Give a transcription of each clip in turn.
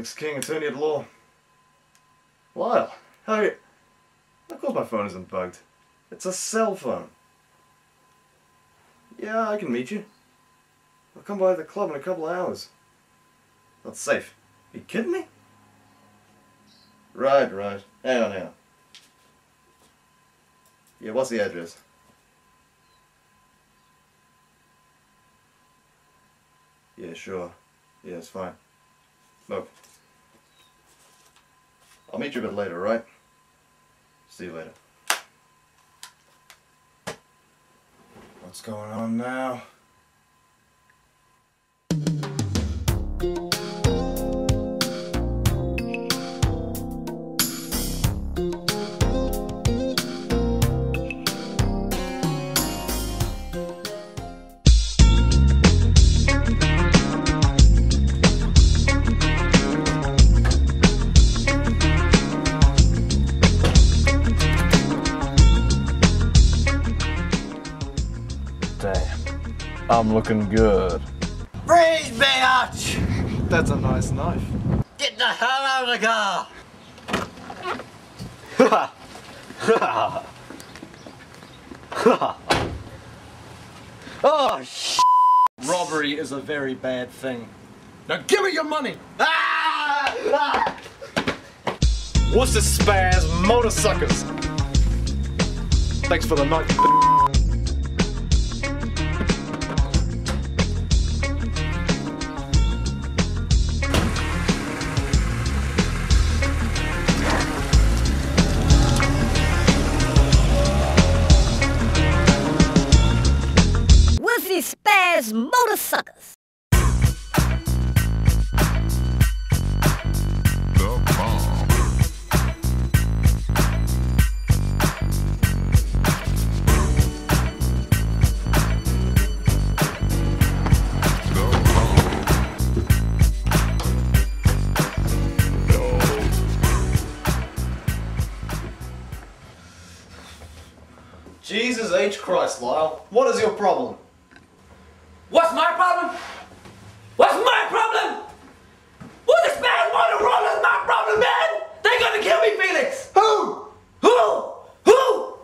Alex King, attorney at law. Lyle, how are you? Of course my phone isn't bugged. It's a cell phone. Yeah, I can meet you. I'll come by the club in a couple of hours. That's safe. Are you kidding me? Right. Hang on. Yeah, what's the address? Yeah, sure. Yeah, it's fine. Look. I'll meet you a bit later, right? See you later. What's going on now? I'm looking good. Freeze, bitch! That's a nice knife. Get the hell out of the car! Oh, shit! Robbery is a very bad thing. Now give me your money! Worcester Spares Motorsuckers. Thanks for the night. Spares Motorsuckers. Jesus H. Christ, Lyle. What is your problem? What's my problem? What's my problem? What this man want to roll is my problem, man! They're gonna kill me, Felix! Who? Who?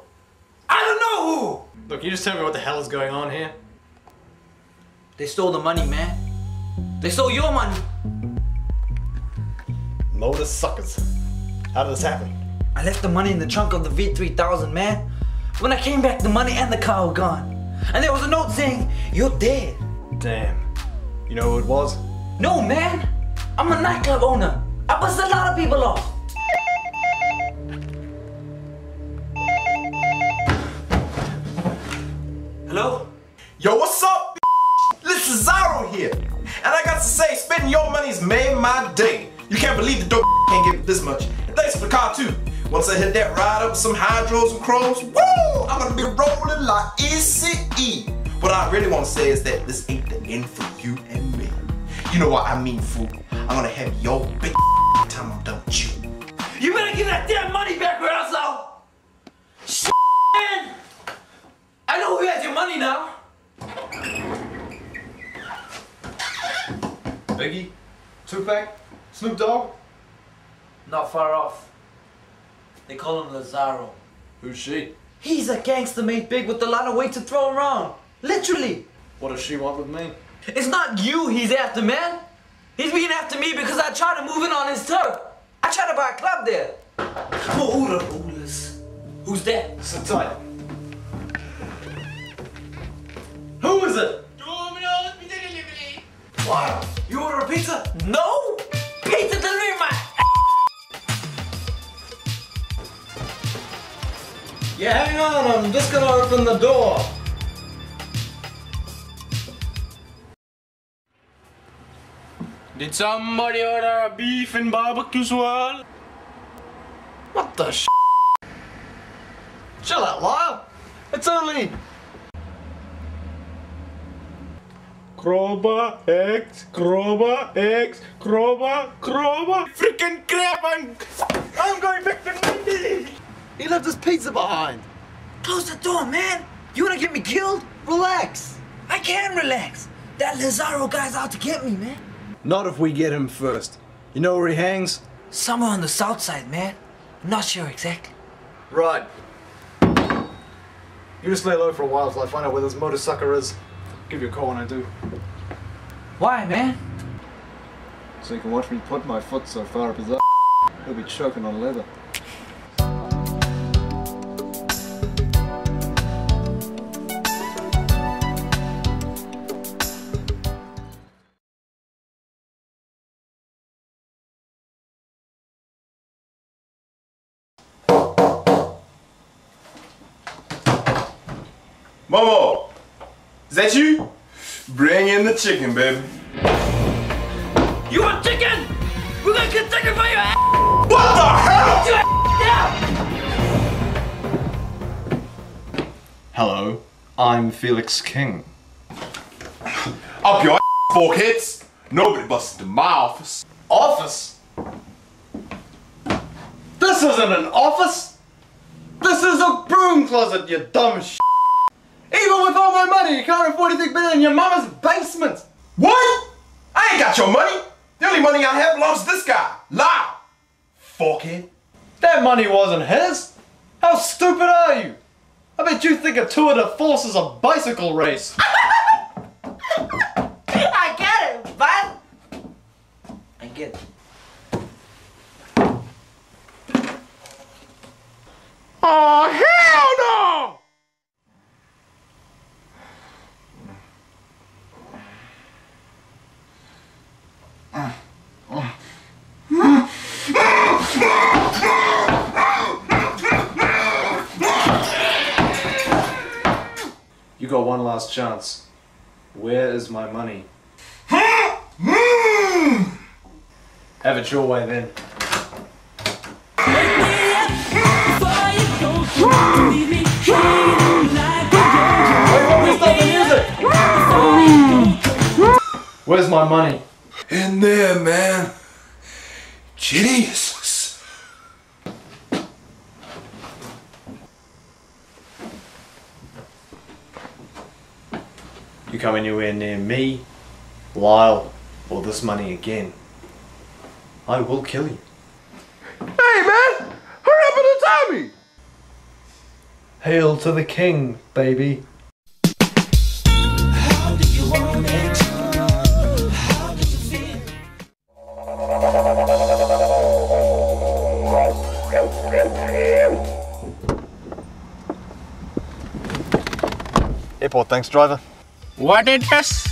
I don't know who! Look, you just tell me what the hell is going on here. They stole the money, man. They stole your money. Motorsuckers. How did this happen? I left the money in the trunk of the V3000, man. When I came back, the money and the car were gone. And there was a note saying, "You're dead." Damn. You know who it was? No, man. I'm a nightclub owner. I bust a lot of people off. Hello? Yo, what's up? Listen, Zaro here. And I got to say, spending your money's made my day. You can't believe the dope can't give this much. And thanks for the car too. Once I hit that ride up with some hydros and chromes, woo! I'm gonna be rolling like ECE. What I really want to say is that this ain't the end for you and me. You know what I mean, fool. I'm gonna have your big time I'm done with you. You better get that damn money back or else I'll... Shit, man! I know who has your money now. Biggie? Tupac? Snoop Dogg? Not far off. They call him Lazaro. Who's she? He's a gangster made big with a lot of weight to throw around. Literally. What does she want with me? It's not you he's after, man. He's being after me because I tried to move in on his turf. I tried to buy a club there. Who the rulers? Who's that? Sit tight. Who is it? Domino's Pizza Delivery. Wow. You order a pizza? No! Pizza delivery, my Yeah, hang on. I'm just gonna open the door. Did somebody order a beef and barbecue swirl? What the sh**? Chill out, Lyle. It's only... Crowbar, eggs, crowbar, eggs, crowbar, crowbar. Freaking crap! I'm going back to Monday. He left his pizza behind. Close the door, man. You wanna get me killed? Relax. I can relax. That Lazaro guy's out to get me, man. Not if we get him first. You know where he hangs? Somewhere on the south side, man. I'm not sure exactly. Right. You just lay low for a while till I find out where this motor sucker is. I'll give you a call when I do. Why, man? So you can watch me put my foot so far up his ass, he'll be choking on leather. Momo, is that you? Bring in the chicken, baby. You want chicken? We're gonna get chicken for your ass! What the hell? Your ass down! Hello, I'm Felix King. Up your ass, forkheads. Nobody busts into my office. Office? This isn't an office! This is a broom closet, you dumb sh**. Even with all my money, you can't afford anything better than your mama's basement! What? I ain't got your money. The only money I have belongs to this guy. Lyle. Forkhead. That money wasn't his! How stupid are you? I bet you think a tour de force is a bicycle race! I get it, bud! I get it. Oh, hell no! You got one last chance. Where is my money? Have it your way then. Where's my money? In there, man. Jesus. You come anywhere near me, Lyle, or this money again, I will kill you. Hey, man. Hurry up and tell me. Hail to the king, baby. How do you want it? How do you feel? Airport, thanks, driver. What address?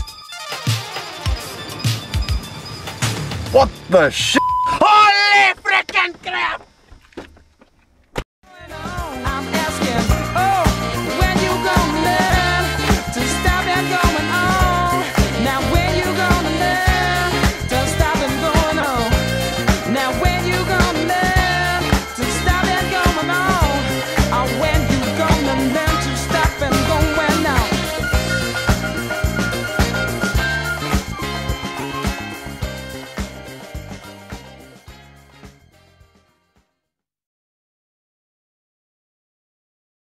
What the shit? Holy frickin' crap!